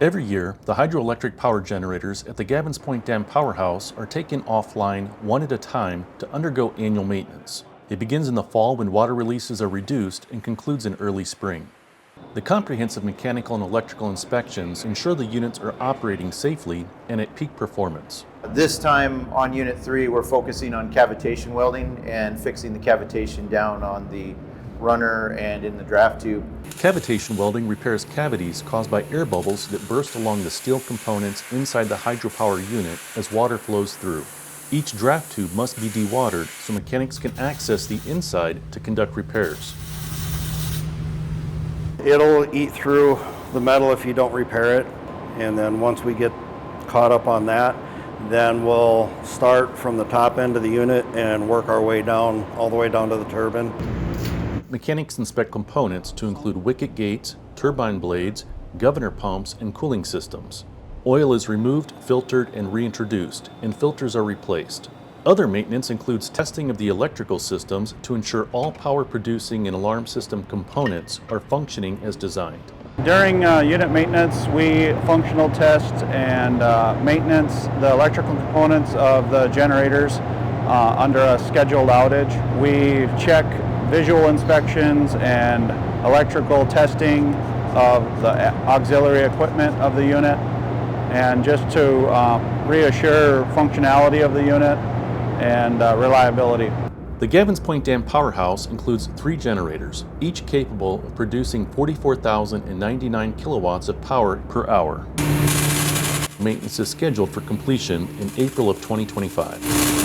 Every year, the hydroelectric power generators at the Gavins Point Dam powerhouse are taken offline one at a time to undergo annual maintenance. It begins in the fall when water releases are reduced and concludes in early spring. The comprehensive mechanical and electrical inspections ensure the units are operating safely and at peak performance. This time on Unit 3, we're focusing on cavitation welding and fixing the cavitation down on the runner and in the draft tube. Cavitation welding repairs cavities caused by air bubbles that burst along the steel components inside the hydropower unit as water flows through. Each draft tube must be dewatered so mechanics can access the inside to conduct repairs. It'll eat through the metal if you don't repair it, and then once we get caught up on that, then we'll start from the top end of the unit and work our way down, all the way down to the turbine. Mechanics inspect components to include wicket gates, turbine blades, governor pumps, and cooling systems. Oil is removed, filtered, and reintroduced, and filters are replaced. Other maintenance includes testing of the electrical systems to ensure all power-producing and alarm system components are functioning as designed. During unit maintenance, we functional test and maintenance the electrical components of the generators under a scheduled outage. We check visual inspections and electrical testing of the auxiliary equipment of the unit, and just to reassure functionality of the unit and reliability. The Gavins Point Dam powerhouse includes 3 generators, each capable of producing 44,099 kilowatts of power per hour. Maintenance is scheduled for completion in April of 2025.